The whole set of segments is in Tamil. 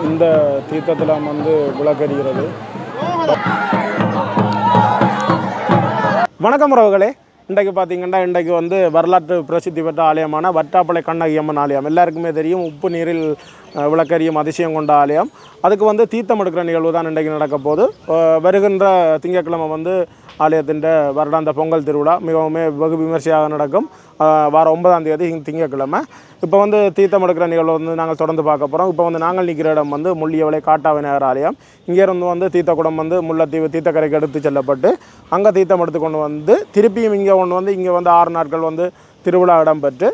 இந்த தீர்த்தத்தில் வந்து விளக்கறிகிறது. வணக்கம் உறவுகளே, இன்றைக்கு பார்த்தீங்கன்னா இன்றைக்கு வந்து வரலாற்று பிரசித்தி பெற்ற ஆலயமான வட்டாப்பளை கண்ணகி அம்மன் ஆலயம் எல்லாருக்குமே தெரியும். உப்பு நீரில் விளக்கறியும் அதிசயம் கொண்ட ஆலயம். அதுக்கு வந்து தீர்த்தம் எடுக்கிற நிகழ்வு தான் இன்றைக்கு நடக்க போது. வருகின்ற திங்கட்கிழமை வந்து ஆலயத்தின் வருடாந்த பொங்கல் திருவிழா மிகவும் வெகு விமர்சையாக நடக்கும். வாரம் 9ஆம் தேதி திங்கட்கிழமை. இப்போ வந்து தீர்த்தம் எடுக்கிற நிகழ்வு வந்து நாங்கள் தொடர்ந்து பார்க்க போகிறோம். இப்போ வந்து நாங்கள் நிற்கிற இடம் வந்து முள்ளியவளை காட்டாவிநாயகர் ஆலயம். இங்கேருந்து வந்து தீர்த்தக்குடம் வந்து முல்லைத்தீவு தீர்த்தக்கரைக்கு எடுத்து செல்லப்பட்டு அங்கே தீர்த்தம் எடுத்து கொண்டு வந்து திருப்பியும் இங்கே இங்கே வந்து 6 நாட்கள் வந்து திருவிழா இடம்பெற்று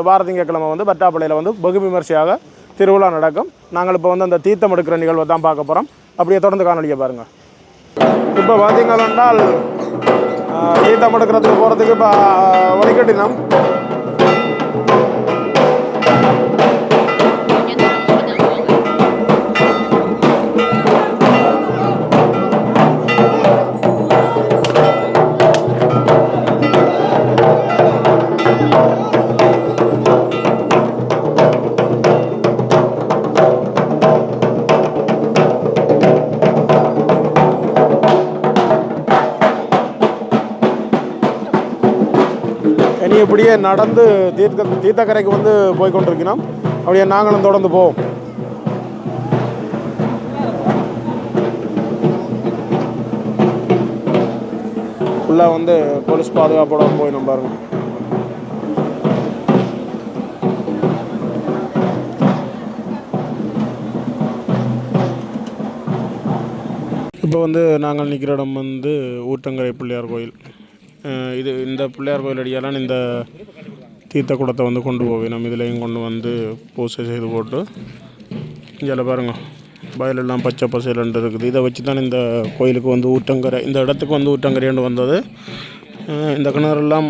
வார திங்கட்கிழமை வந்து வட்டாப்பளையில் வந்து வெகு விமர்சையாக திருவிழா நடக்கும். நாங்கள் இப்போ வந்து அந்த தீர்த்தம் எடுக்கிற நிகழ்வை தான் பார்க்க போகிறோம். அப்படியே தொடர்ந்து காணொலியை பாருங்கள். இப்போ பார்த்தீங்கன்னா தீர்த்தம் எடுக்கிறதுக்கு போகிறதுக்கு இப்போ வழிகட்டினோம். இப்படியே நடந்து தீர்த்தக்கரைக்கு வந்து போய் கொண்டிருக்கணும். அப்படியே நாங்களும் தொடர்ந்து போவோம். ஃபுல்லாக வந்து போலீஸ் பாதுகாப்போட போய் நம்ம பாருங்க. இப்போ வந்து நாங்கள் நிற்கிற இடம் வந்து ஊற்றங்கரை பிள்ளையார் கோயில். இந்த பிள்ளையார் கோயில் அடியாலான இந்த தீர்த்த குடத்தை வந்து கொண்டு போவேன். நம்ம இதுலேயும் கொண்டு வந்து பூசை செய்து போட்டு இங்கே பாருங்க வயலெல்லாம் பச்சை பசையிலண்டு இருக்குது. இதை வச்சு தான் இந்த கோயிலுக்கு வந்து ஊற்றங்கரை, இந்த இடத்துக்கு வந்து ஊற்றங்கரைன்னு வந்தது. இந்த கிணறெல்லாம்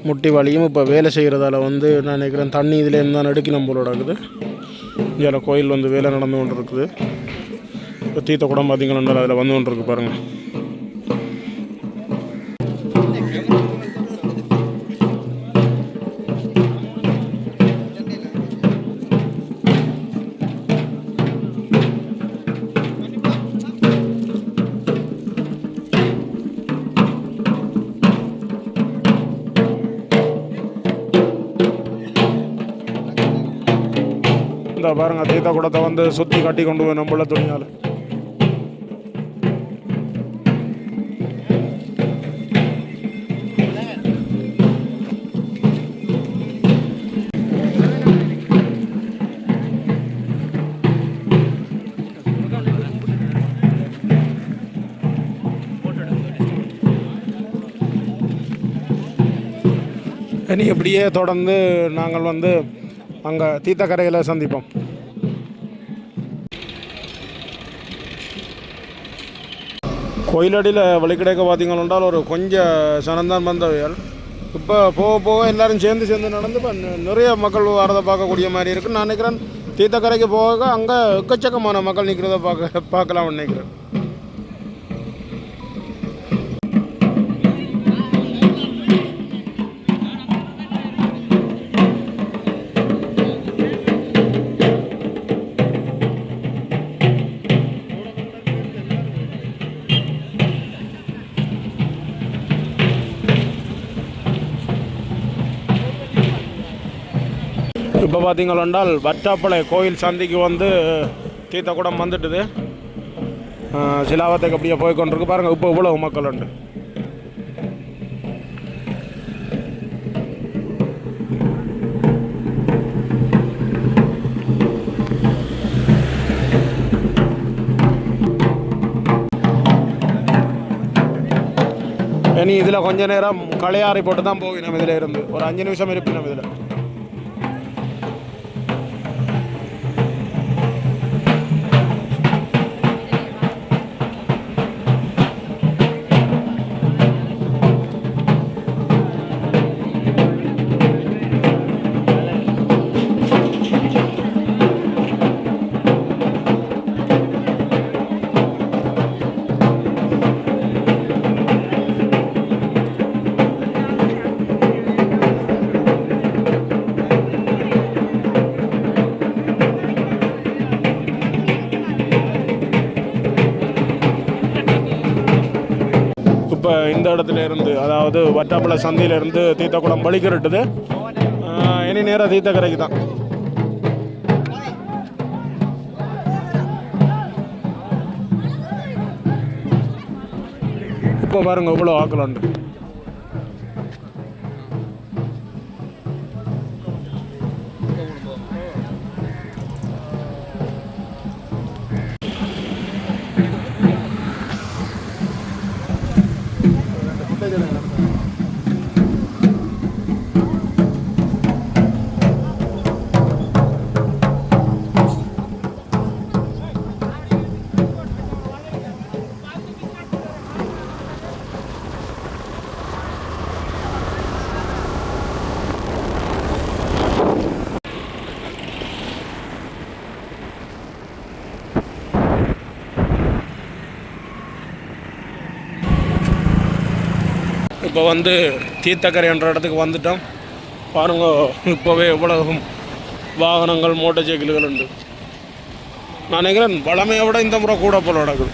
முட்டி வலியும் இப்போ வேலை செய்கிறதால வந்து நான் நினைக்கிறேன் தண்ணி இதுலேருந்து தான் நடுக்கி நம்மளோட இருக்குது. இங்கே கோயில் வந்து வேலை நடந்து கொண்டு இருக்குது. இப்போ தீர்த்த குடம் பார்த்திங்கன்னா அதில் வந்து கொண்டு இருக்குது பாருங்கள். இந்த பாருங்க தீர்த்த குடத்தை வந்து சுற்றி கட்டி கொண்டு போய் நம்மள துணியால். இனி எப்படியே தொடர்ந்து நாங்கள் வந்து அங்கே தீர்த்தக்கரையில் சந்திப்போம். கோயிலடியில் வழிக்கிடைக்க பார்த்தீங்கன்னா ஒரு கொஞ்சம் சனந்தான் வந்தவையால் இப்போ போக போக எல்லோரும் சேர்ந்து நடந்து இப்போ நிறைய மக்கள் வரதை பார்க்கக்கூடிய மாதிரி இருக்குது. நான் நினைக்கிறேன் தீர்த்தக்கரைக்கு போக அங்கே எக்கச்சக்கமான மக்கள் நிற்கிறத பார்க்கலாம்னு நினைக்கிறேன். இப்போ பார்த்தீங்கன்னா வட்டாப்பளை கோயில் சந்திக்கு வந்து தீர்த்தக்குடம் வந்துட்டுது. சிலாவத்துக்கு அப்படியே போய் கொண்டிருக்கு பாருங்கள். இப்போ இவ்வளோ மக்கள் உண்டு. இனி இதில் கொஞ்ச நேரம் களையாறி போட்டு தான் போகணும். நம்ம இதில் இருந்து ஒரு 5 நிமிஷம் இருப்போம். நம்ம இதில் இடத்துல இருந்து, அதாவது வட்டாப்பளை சந்தையிலேருந்து தீர்த்தக்குளம் வலிக்கிறட்டுது. இனி நேராக தீர்த்தக்கரைக்கு தான். இப்போ பாருங்க இவ்வளோ ஆக்கலாண்டு. இப்போ வந்து தீர்த்தக்கரை என்ற இடத்துக்கு வந்துட்டோம். பாருங்க இப்போவே எவ்வளவு வாகனங்கள் மோட்டார் சைக்கிள்கள் உண்டு. நான் நினைக்கிறேன் வளமையை விட இந்த முறை கூட போல நடக்குது.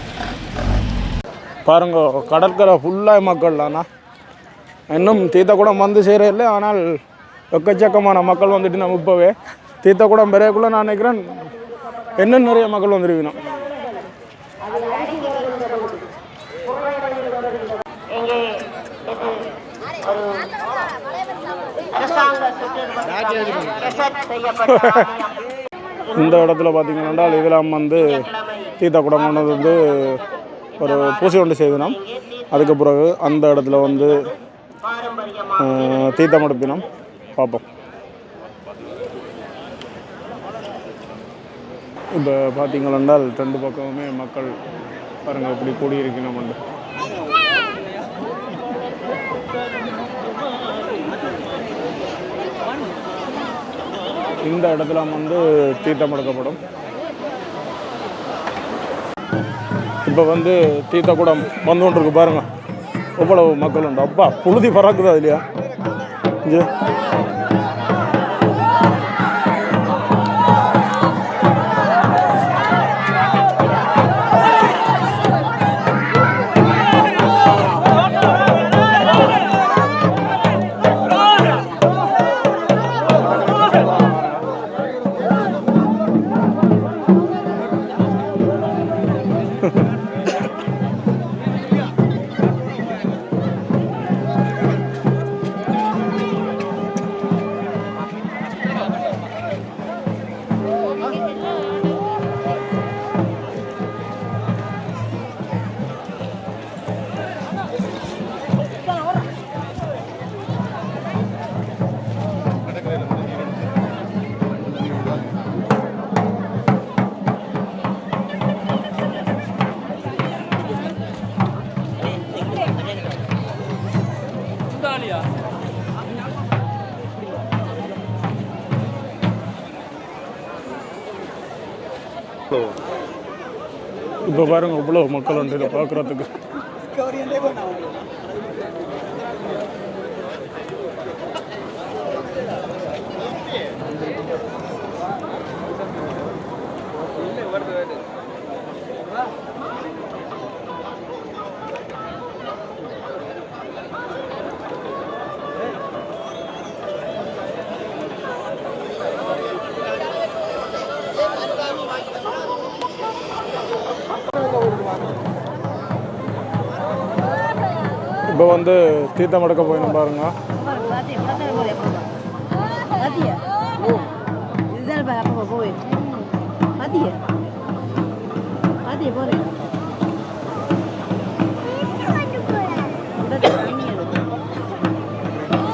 பாருங்க கடற்கரை ஃபுல்லாக மக்கள் தானா. இன்னும் தீர்த்தக்குளம் வந்து சேரல, ஆனால் எக்கச்சக்கமான மக்கள் வந்துட்டு நம்ம இப்போவே தீர்த்தக்குளம் பெரியக்குள்ளே நான் நினைக்கிறேன் இன்னும் நிறைய மக்கள் வந்துருக்கணும். இந்த இடத்துல பார்த்தீங்கன்னா இதெல்லாம் வந்து தீர்த்தக்குளம் கொண்டு வந்து ஒரு பூசை ஒன்று செய்தோம். அதுக்கு பிறகு அந்த இடத்துல வந்து தீர்த்தம் எடுப்பினோம். பார்ப்போம். இப்போ பார்த்தீங்களென்றால் ரெண்டு பக்கமுமே மக்கள் பாருங்கள் இப்படி கூடியிருக்கணும். இந்த இடத்துல வந்து தீர்த்தம் எடுக்கப்படும். இப்போ வந்து தீர்த்தக்குளம் வந்து கொண்டு இருக்கு பாருங்க, எவ்வளவு மக்கள் உண்டு. அப்பா புழுதி பறக்குதா இல்லையா? இப்போ பாருங்க இவ்வளோ மக்கள் வந்து இதை பார்க்குறதுக்கு. இப்போ வந்து தீர்த்தம் எடுக்க போயிடும் பாருங்க.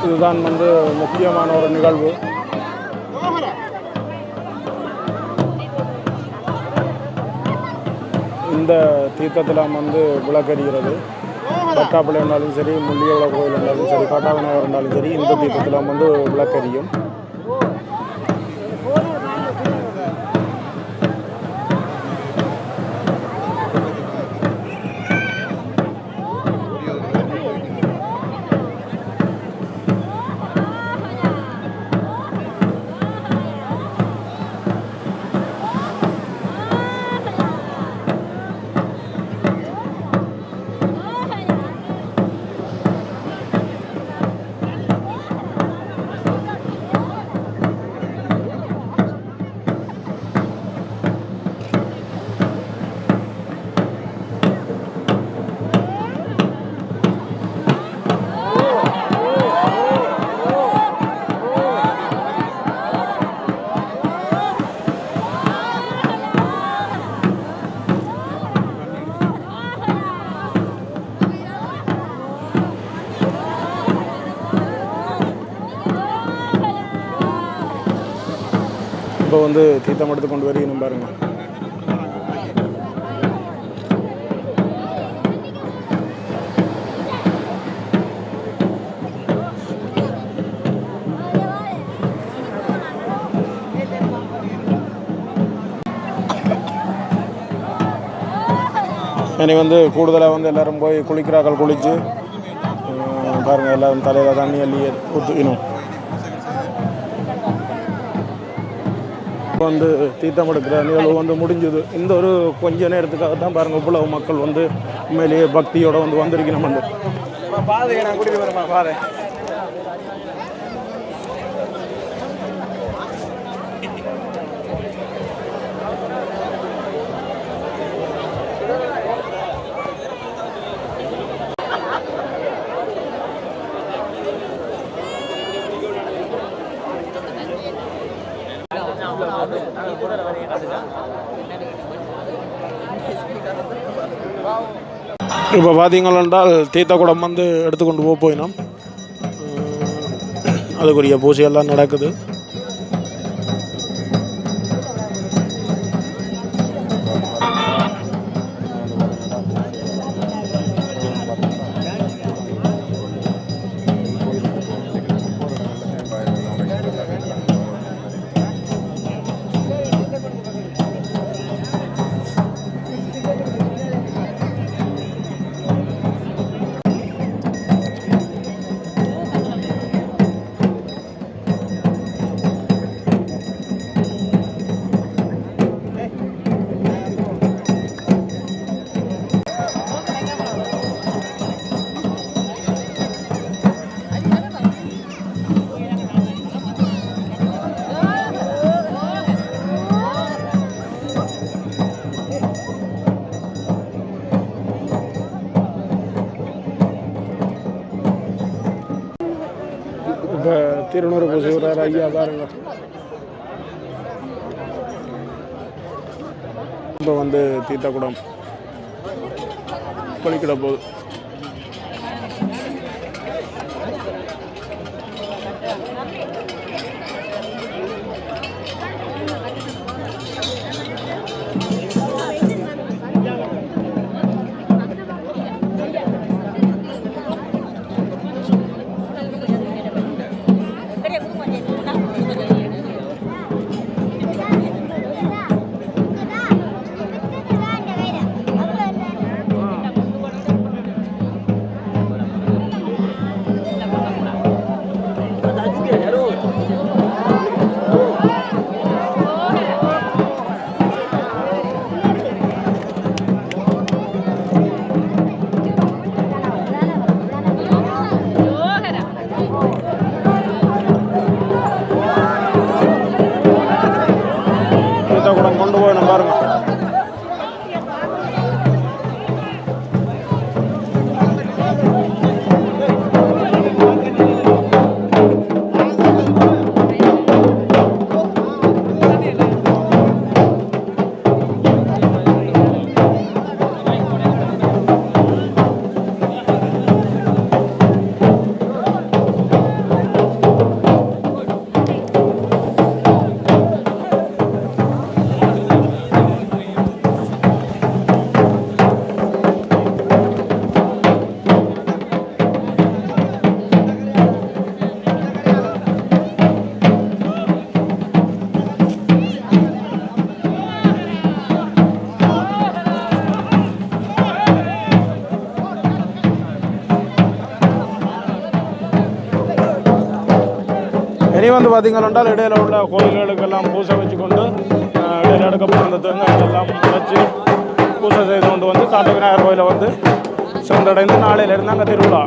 இதுதான் வந்து முக்கியமான ஒரு நிகழ்வு. இந்த தீர்த்தத்தில் வந்து விளக்கறிகிறது. வட்டாப்பளை இருந்தாலும் சரி, முள்ளியோட கோயில் இருந்தாலும் சரி, காட்டாவிநாயகர் இருந்தாலும் சரி, இந்த தீர்த்தத்தில் வந்து விளக்கறியும். இப்போ வந்து தீர்த்தம் எடுத்து கொண்டு வரணும் பாருங்க. இனி வந்து கூடுதலாக வந்து எல்லோரும் போய் குளிக்கிறார்கள். குளித்து பாருங்கள், எல்லோரும் தலையில் தண்ணி அள்ளி ஊற்றிக்கணும். வந்து தீர்த்தம் எடுக்கிற நிகழ்வு வந்து முடிஞ்சது. இந்த ஒரு கொஞ்ச நேரத்துக்காக தான் பாருங்கள் இவ்வளவு மக்கள் வந்து உண்மையிலேயே பக்தியோடு வந்து வந்திருக்கணும். வந்து பாதை நான் கூட்டிகிட்டு வரேன் பாதை. இப்போ பார்த்தீங்களென்றால் தீர்த்தக்குடம் வந்து எடுத்துக்கொண்டு போயினோம். அதுக்குரிய பூஜையெல்லாம் நடக்குது. இப்போ திருநூறு பூசி விடுறாரு ஐயா பாருங்க. இப்போ வந்து தீர்த்தக்குடம் குளிக்கிட போகுது. தீர்த்தக்குடம் கொண்டு போய் நம்ம பாருங்க. இனி வந்து பார்த்தீங்கன்னா இடையில உள்ள கோயில்களுக்கெல்லாம் பூசை வச்சு கொண்டு இடையில எடுக்கப்பட்ட தேங்காய் எல்லாம் வச்சு பூசை செய்து கொண்டு வந்து காட்டு விநாயகர் கோயிலை வந்து சென்றடைந்து நாளையிலிருந்து அங்கே திருவிழா.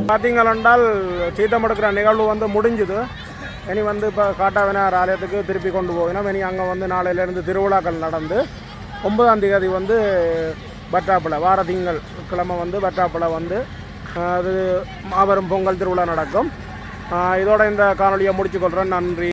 பார்த்தீங்களென்றால் தீர்த்தம் எடுக்கிற நிகழ்வு வந்து முடிஞ்சுது. இனி வந்து இப்போ காட்டாவினார் ஆலயத்துக்கு திருப்பி கொண்டு போகணும். இனி அங்கே வந்து நாளையிலேருந்து திருவிழாக்கள் நடந்து 9ஆம் தேதி வந்து பற்றாப்பில் வார திங்கள் கிழமை வந்து பற்றாப்பில் வந்து அது மாபெரும் பொங்கல் திருவிழா நடக்கும். இதோட இந்த காணொலியை முடிச்சுக்கொள்கிறேன். நன்றி.